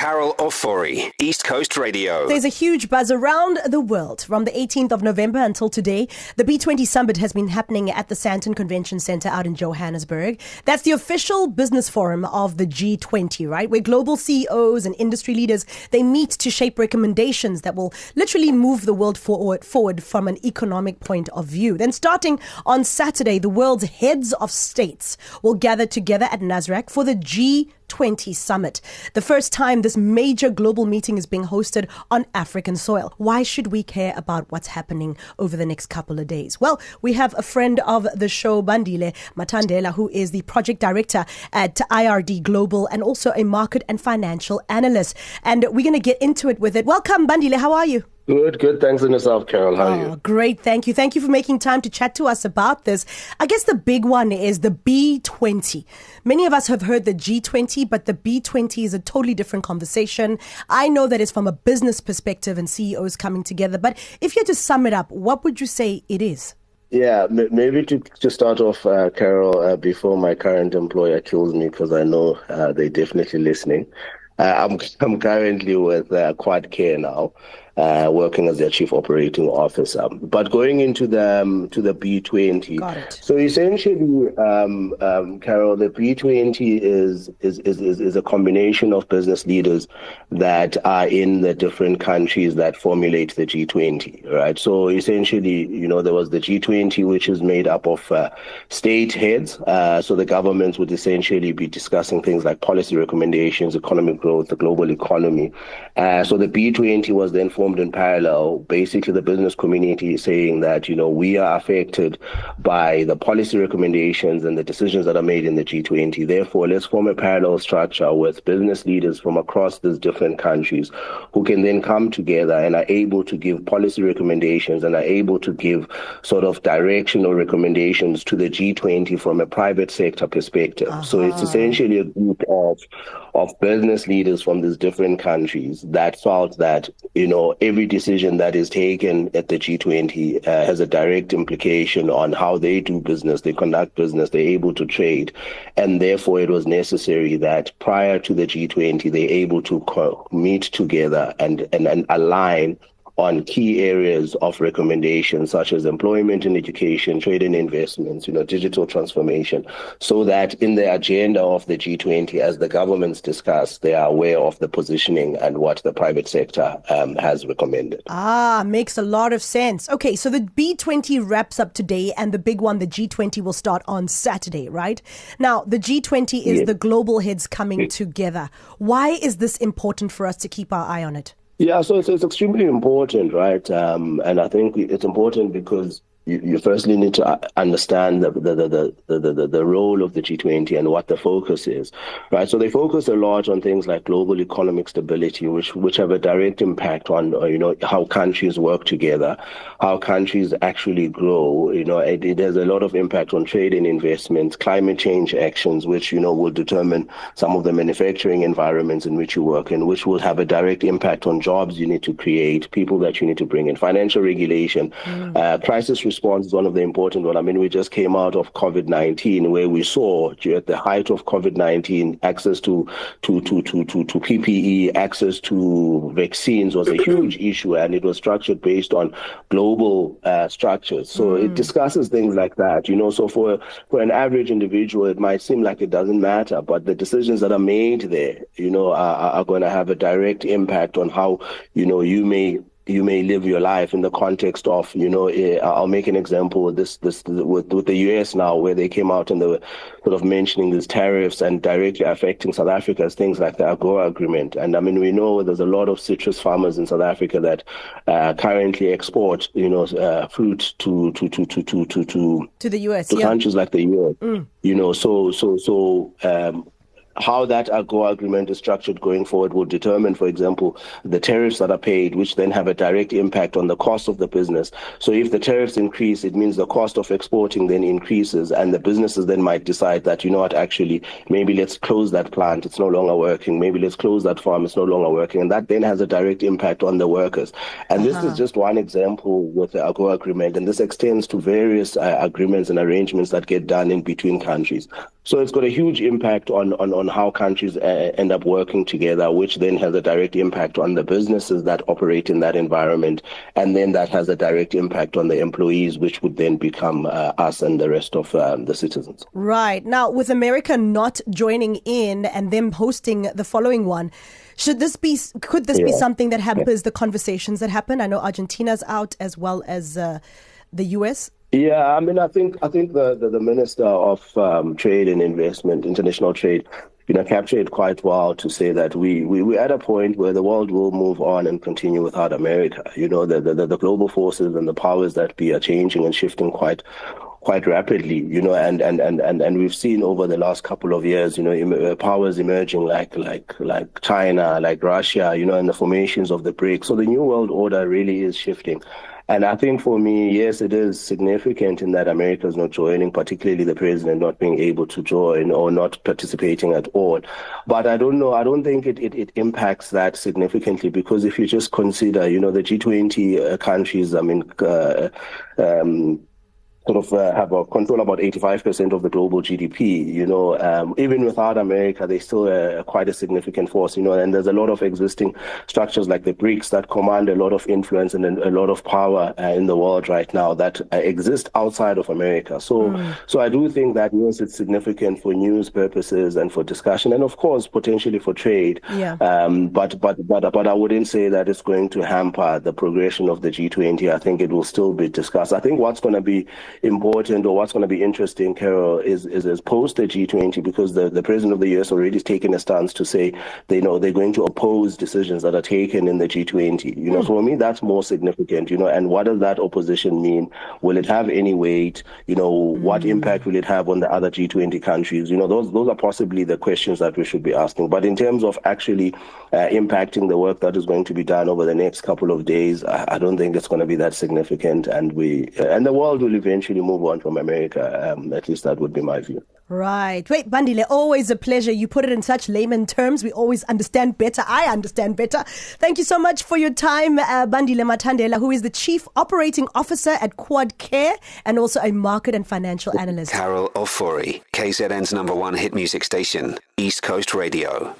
Carol Ofori, East Coast Radio. There's a huge buzz around the world. From the 18th of November until today, the B20 Summit has been happening at the Sandton Convention Centre out in Johannesburg. That's the official business forum of the G20, right? Where global CEOs and industry leaders, they meet to shape recommendations that will literally move the world forward from an economic point of view. Then starting on Saturday, the world's heads of states will gather together at Nasrec for the G20 Summit. The first time this major global meeting is being hosted on African soil. Why should we care about what's happening over the next couple of days? Well, we have a friend of the show, Bandile Matandela, who is the project director at IRD Global and also a market and financial analyst. And we're going to get into it with it. Welcome, Bandile. How are you? Good. Thanks in yourself, Carol. How are you? Great. Thank you. Thank you for making time to chat to us about this. I guess the big one is the B20. Many of us have heard the G20, but the B20 is a totally different conversation. I know that it's from a business perspective and CEOs coming together. But if you had to sum it up, what would you say it is? Yeah, maybe to start off, Carol, before my current employer kills me, because I know they're definitely listening. I'm currently with Quadcare now, working as their chief operating officer. But going into the B20, Got it. So essentially, Carol, the B20 is a combination of business leaders that are in the different countries that formulate the G20, right? So essentially, there was the G20, which is made up of state heads. So the governments would essentially be discussing things like policy recommendations, economic growth, the global economy. So the B20 was then formed in parallel. Basically, the business community is saying that, we are affected by the policy recommendations and the decisions that are made in the G20. Therefore, let's form a parallel structure with business leaders from across these different countries who can then come together and are able to give policy recommendations and are able to give sort of directional recommendations to the G20 from a private sector perspective. So it's essentially a group of business leaders from these different countries that felt that, every decision that is taken at the G20 has a direct implication on how they do business, they conduct business, they're able to trade. And therefore, it was necessary that prior to the G20, they're able to meet together and align on key areas of recommendation, such as employment and education, trade and investments, digital transformation, so that in the agenda of the G20, as the governments discuss, they are aware of the positioning and what the private sector has recommended. Makes a lot of sense. Okay, so the B20 wraps up today, and the big one, the G20, will start on Saturday, right? Now, the G20 is the global heads coming together. Why is this important for us to keep our eye on it? Yeah, so it's extremely important, right? And I think it's important because you firstly need to understand the role of the G20 and what the focus is, right? So they focus a lot on things like global economic stability, which have a direct impact on, how countries work together, how countries actually grow. It has a lot of impact on trade and investments, climate change actions, which, will determine some of the manufacturing environments in which you work and which will have a direct impact on jobs you need to create, people that you need to bring in, financial regulation, crisis response is one of the important ones. I mean, we just came out of COVID-19, where we saw at the height of COVID-19, access to PPE, access to vaccines was a huge issue, and it was structured based on global structures. So it discusses things like that. So for an average individual, it might seem like it doesn't matter, but the decisions that are made there, are going to have a direct impact on how, you may live your life in the context of, I'll make an example with this with the US now, where they came out and they were sort of mentioning these tariffs and directly affecting South Africa as things like the AGOA agreement. And I mean, we know there's a lot of citrus farmers in South Africa that currently export, fruit to the US, to countries like the US. How that AGOA agreement is structured going forward will determine, for example, the tariffs that are paid, which then have a direct impact on the cost of the business. So if the tariffs increase, it means the cost of exporting then increases, and the businesses then might decide that, actually, maybe let's close that plant, it's no longer working. Maybe let's close that farm, it's no longer working. And that then has a direct impact on the workers. And this is just one example with the AGOA agreement, and this extends to various agreements and arrangements that get done in between countries. So it's got a huge impact on on how countries end up working together, which then has a direct impact on the businesses that operate in that environment, and then that has a direct impact on the employees, which would then become us and the rest of the citizens. Right. Now, with America not joining in and them hosting the following one, could this be something that hampers the conversations that happen? I know Argentina's out as well as the US. Yeah, I mean, I think the Minister of Trade and Investment, International Trade, captured it quite well to say that we're at a point where the world will move on and continue without America. The global forces and the powers that be are changing and shifting quite rapidly, and we've seen over the last couple of years, powers emerging like China, like Russia, and the formations of the BRICS. So the new world order really is shifting. And I think for me, yes, it is significant in that America is not joining, particularly the president not being able to join or not participating at all. But I don't know. I don't think it impacts that significantly, because if you just consider, the G20 countries, have control about 85% of the global GDP. Even without America, they still quite a significant force. And there's a lot of existing structures like the BRICS that command a lot of influence and a lot of power in the world right now that exist outside of America. So I do think that, yes, it's significant for news purposes and for discussion, and of course potentially for trade. Yeah. But I wouldn't say that it's going to hamper the progression of the G20. I think it will still be discussed. I think what's going to be important, or what's going to be interesting, Carol, is post the G20, because the president of the US already has taken a stance to say they're going to oppose decisions that are taken in the G20. So for me, that's more significant. And what does that opposition mean? Will it have any weight? What impact will it have on the other G20 countries? Those are possibly the questions that we should be asking. But in terms of actually impacting the work that is going to be done over the next couple of days, I don't think it's going to be that significant, and the world will eventually move on from America. At least that would be my view. Right. Wait, Bandile, always a pleasure. You put it in such layman terms. We always understand better. I understand better. Thank you so much for your time, Bandile Matandela, who is the Chief Operating Officer at Quadcare and also a market and financial analyst. Carol Ofori, KZN's #1 hit music station, East Coast Radio.